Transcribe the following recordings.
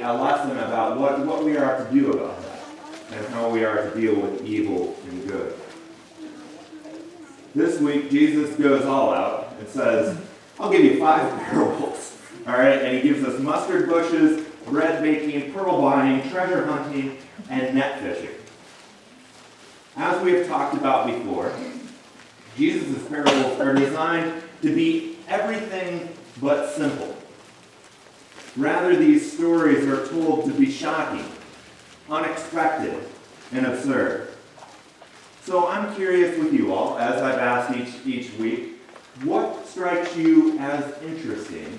a lesson about what we are to do about that and how we are to deal with evil and good. This week, Jesus goes all out and says, I'll give you 5 parables. All right, and he gives us mustard bushes, bread baking, pearl buying, treasure hunting, and net fishing. As we have talked about before, Jesus' parables are designed to be everything but simple. Rather, these stories are told to be shocking, unexpected, and absurd. So I'm curious with you all, as I've asked each week, what strikes you as interesting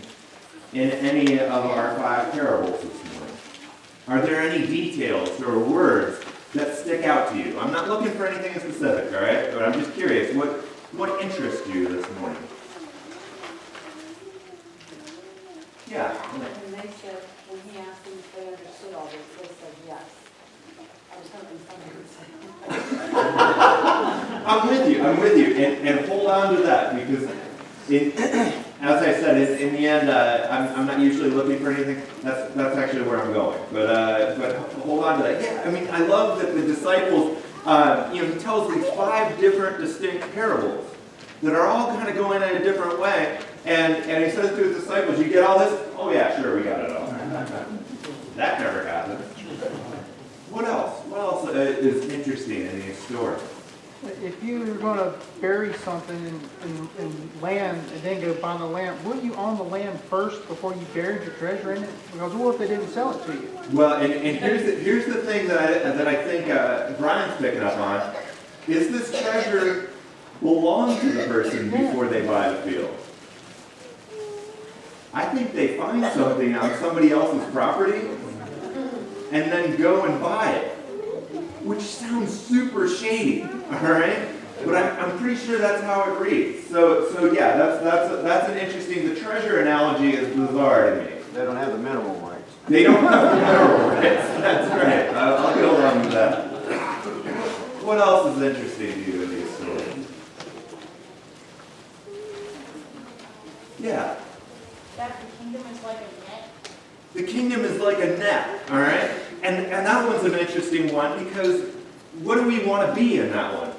in any of our 5 parables this morning? Are there any details or words that stick out to you? I'm not looking for anything specific, all right? But I'm just curious, what interests you this morning? Yeah. And they said, when he asked them if they understood all this, they said yes. I was hoping somebody would say I'm with you, and hold on to that, because as I said, in the end, I'm not usually looking for anything. That's actually where I'm going. But hold on to that. Yeah, I mean, I love that the disciples, he tells these 5 different distinct parables that are all kind of going in a different way. And he says to his disciples, you get all this? Oh yeah, sure, we got it all. That never happened. What else? What else is interesting in these stories? If you were going to bury something in land and then go buy the land, wouldn't you own the land first before you buried your treasure in it? Because what if they didn't sell it to you? Well, and here's the thing that I think Brian's picking up on, is this treasure belong to the person before they buy the field? I think they find something on somebody else's property and then go and buy it, which sounds super shady, all right? But I'm pretty sure that's how it reads. So yeah, that's an interesting. The treasure analogy is bizarre to me. They don't have the mineral rights. They don't have the mineral rights. That's right. I'll get along with that. What else is interesting to you in these stories? Yeah. that the kingdom is like a net. The kingdom is like a net, all right? And that one's an interesting one because what do we want to be in that one?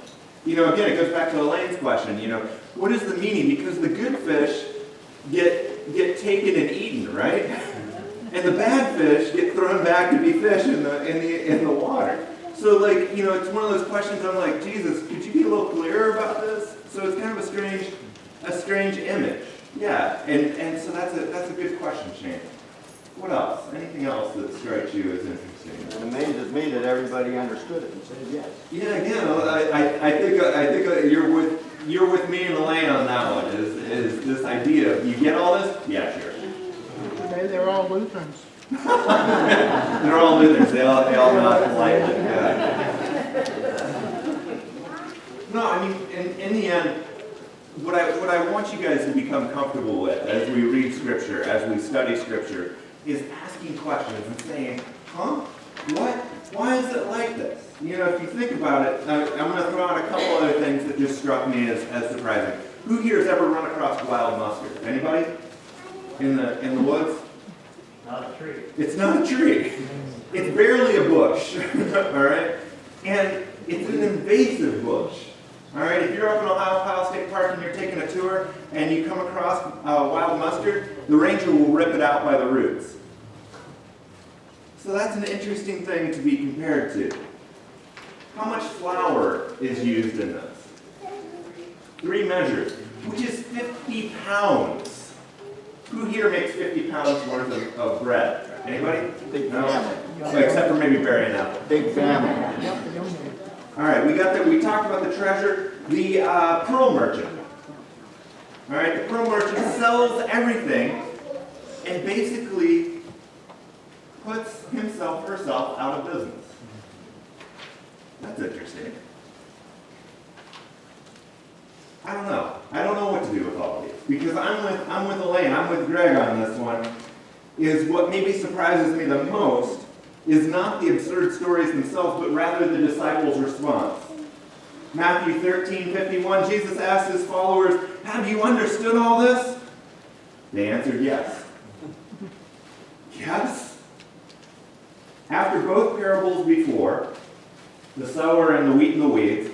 You know, again, it goes back to Elaine's question, you know, what is the meaning? Because the good fish get taken and eaten, right? And the bad fish get thrown back to be fish in the water. So, like, you know, it's one of those questions I'm like, Jesus, could you be a little clearer about this? So it's kind of a strange image. Yeah, and so that's a good question, Shane. What else? Anything else that strikes you as interesting? It amazes me that everybody understood it and said yes. Yeah, again, I think you're with me and Elaine on that one. Is this idea of you get all this? Yeah, sure. They're all Lutherans. They're all Lutherans. They all nod politely. Yeah. No, I mean, in the end, what I want you guys to become comfortable with as we read Scripture, as we study Scripture, is asking questions and saying, huh? What? Why is it like this? You know, if you think about it, I'm going to throw out a couple other things that just struck me as surprising. Who here has ever run across wild mustard? Anybody? In the woods? Not a tree. It's not a tree. It's barely a bush. All right? And it's an invasive bush. All right? If you're up in Ohio State Park and you're taking a tour and you come across wild mustard, the ranger will rip it out by the roots. So that's an interesting thing to be compared to. How much flour is used in this? 3 measures, which is 50 pounds. Who here makes 50 pounds worth of bread? Anybody? Big No? family. Except for maybe Barry and Apple. Big family. All right, we talked about the treasure. The pearl merchant. All right, the pearl merchant sells everything and basically puts himself or herself out of business. That's interesting. I don't know. I don't know what to do with all of these because I'm with Elaine. I'm with Greg on this one. Is what maybe surprises me the most is not the absurd stories themselves, but rather the disciples' response. Matthew 13:51, Jesus asked his followers, "Have you understood all this?" They answered yes. Yes? After both parables before, the sower and the wheat and the weeds,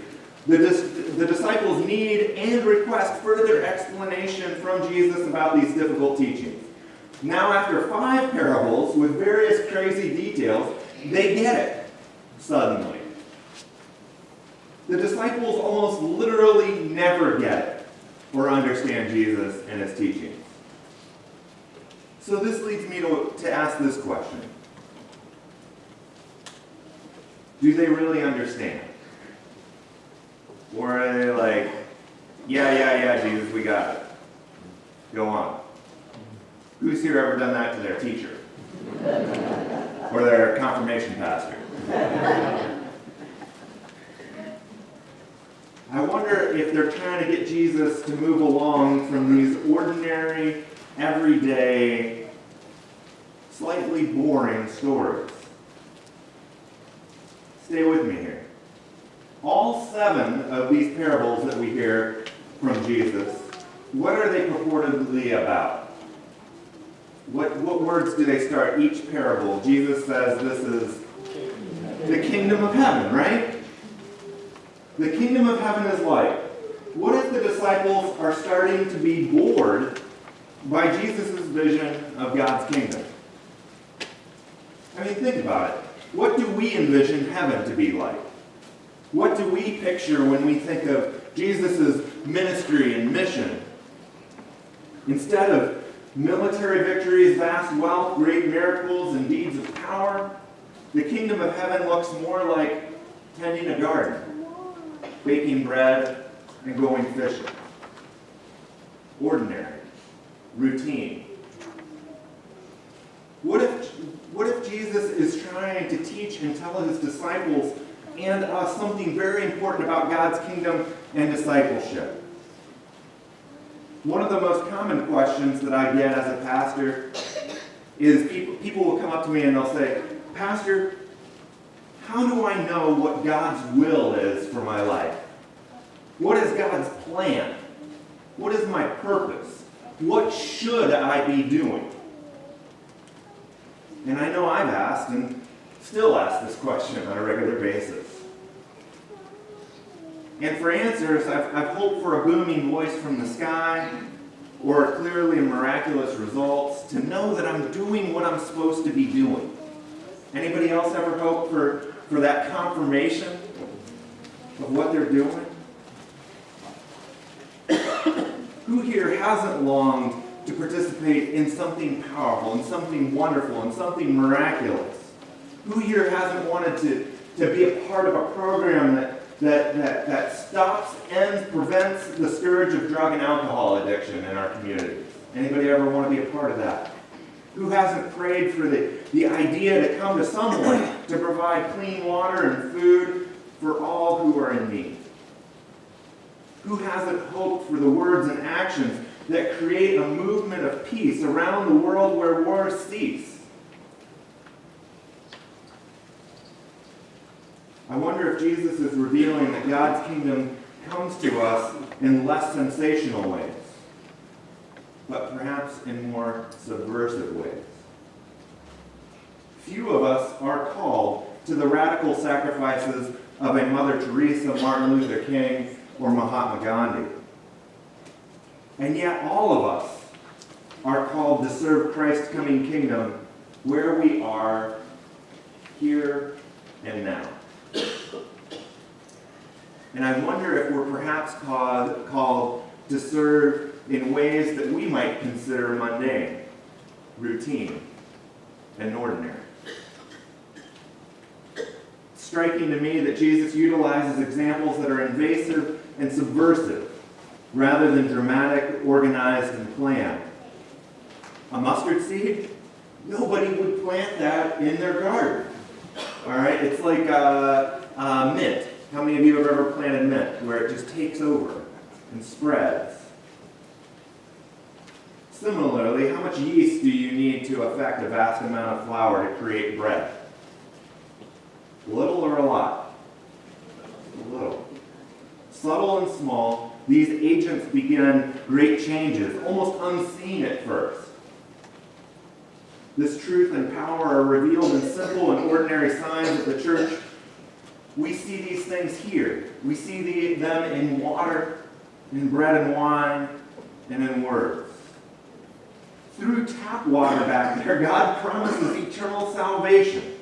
the disciples need and request further explanation from Jesus about these difficult teachings. Now, after 5 parables with various crazy details, they get it suddenly. The disciples almost literally never get it or understand Jesus and his teachings. So this leads me to ask this question. Do they really understand? Or are they like, yeah, Jesus, we got it. Go on. Who's here ever done that to their teacher? Or their confirmation pastor? I wonder if they're trying to get Jesus to move along from these ordinary, everyday, slightly boring stories. Stay with me here. All 7 of these parables that we hear from Jesus, what are they purportedly about? What words do they start each parable? Jesus says this is the kingdom of heaven, right? The kingdom of heaven is like. What if the disciples are starting to be bored by Jesus' vision of God's kingdom? I mean, think about it. What do we envision heaven to be like? What do we picture when we think of Jesus' ministry and mission? Instead of military victories, vast wealth, great miracles, and deeds of power, the kingdom of heaven looks more like tending a garden, baking bread, and going fishing. Ordinary, routine. What if Jesus is trying to teach and tell his disciples and us something very important about God's kingdom and discipleship? One of the most common questions that I get as a pastor is people will come up to me and they'll say, Pastor, how do I know what God's will is for my life? What is God's plan? What is my purpose? What should I be doing? And I know I've asked and still ask this question on a regular basis. And for answers, I've hoped for a booming voice from the sky or clearly miraculous results to know that I'm doing what I'm supposed to be doing. Anybody else ever hope for that confirmation of what they're doing? Who here hasn't longed to participate in something powerful, in something wonderful, in something miraculous? Who here hasn't wanted to be a part of a program that stops, ends, prevents the scourge of drug and alcohol addiction in our communities? Anybody ever want to be a part of that? Who hasn't prayed for the idea to come to someone to provide clean water and food for all who are in need? Who hasn't hoped for the words and actions that create a movement of peace around the world where wars cease? I wonder if Jesus is revealing that God's kingdom comes to us in less sensational ways, but perhaps in more subversive ways. Few of us are called to the radical sacrifices of a Mother Teresa, Martin Luther King, or Mahatma Gandhi. And yet all of us are called to serve Christ's coming kingdom where we are, here and now. And I wonder if we're perhaps called to serve in ways that we might consider mundane, routine, and ordinary. It's striking to me that Jesus utilizes examples that are invasive and subversive rather than dramatic, organized, and planned. A mustard seed? Nobody would plant that in their garden. All right, it's like mint. How many of you have ever planted mint, where it just takes over and spreads? Similarly, how much yeast do you need to affect a vast amount of flour to create bread? Little or a lot? A little. Subtle and small, these agents begin great changes, almost unseen at first. This truth and power are revealed in simple and ordinary signs of the church. We see these things here. We see them in water, in bread and wine, and in words. Through tap water back there, God promises eternal salvation.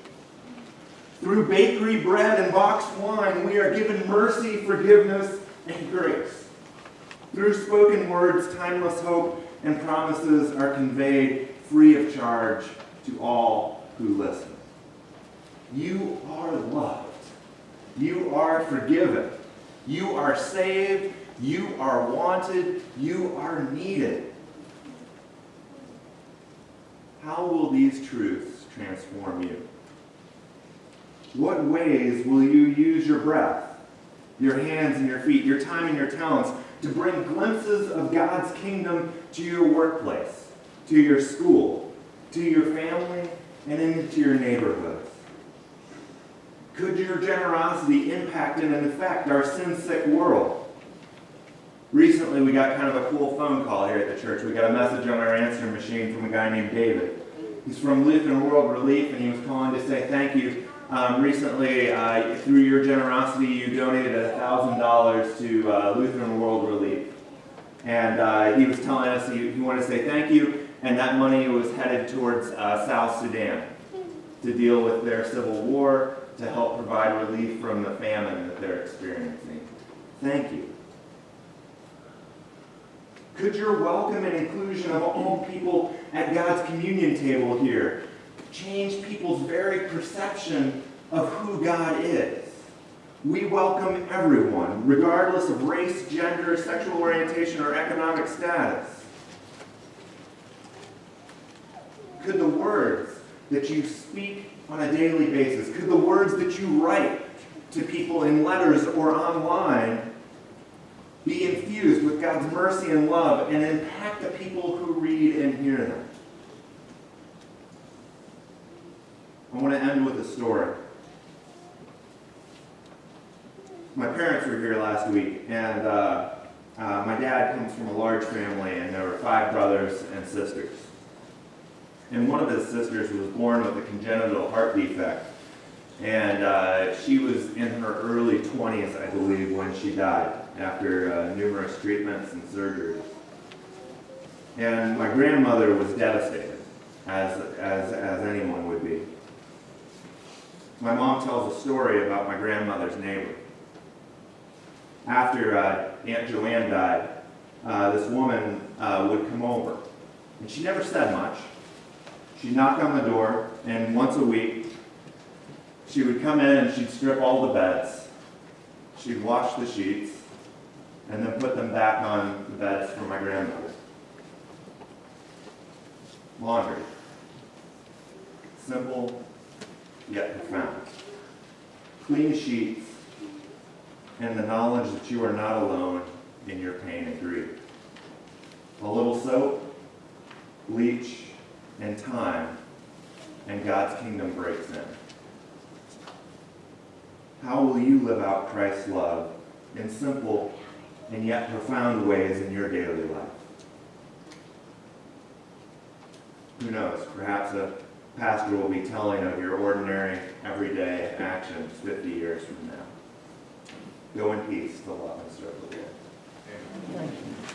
Through bakery bread and boxed wine, we are given mercy, forgiveness, and grace. Through spoken words, timeless hope and promises are conveyed free of charge to all who listen. You are loved. You are forgiven. You are saved. You are wanted. You are needed. How will these truths transform you? What ways will you use your breath, your hands and your feet, your time and your talents to bring glimpses of God's kingdom to your workplace, to your school, to your family, and into your neighborhoods? Could your generosity impact and affect our sin-sick world? Recently, we got kind of a cool phone call here at the church. We got a message on our answering machine from a guy named David. He's from Lutheran World Relief, and he was calling to say thank you. Recently, through your generosity, you donated $1,000 to Lutheran World Relief. And he was telling us he wanted to say thank you, and that money was headed towards South Sudan to deal with their civil war, to help provide relief from the famine that they're experiencing. Thank you. Could your welcome and inclusion of all people at God's communion table here change people's very perception of who God is? We welcome everyone, regardless of race, gender, sexual orientation, or economic status. Could the words that you speak on a daily basis, could the words that you write to people in letters or online be infused with God's mercy and love and impact the people who read and hear them? I want to end with a story. My parents were here last week, and my dad comes from a large family, and there were 5 brothers and sisters. And one of his sisters was born with a congenital heart defect, and she was in her early 20s, I believe, when she died after numerous treatments and surgeries. And my grandmother was devastated, as anyone would be. My mom tells a story about my grandmother's neighbor. After Aunt Joanne died, this woman would come over. And she never said much. She'd knock on the door, and once a week, she would come in and she'd strip all the beds. She'd wash the sheets, and then put them back on the beds for my grandmother. Laundry. Simple, yet profound. Clean sheets, and the knowledge that you are not alone in your pain and grief. A little soap, bleach, and time, and God's kingdom breaks in. How will you live out Christ's love in simple and yet profound ways in your daily life? Who knows? Perhaps a pastor will be telling of your ordinary, everyday actions 50 years from now. Go in peace to love and serve the Lord. Thank you.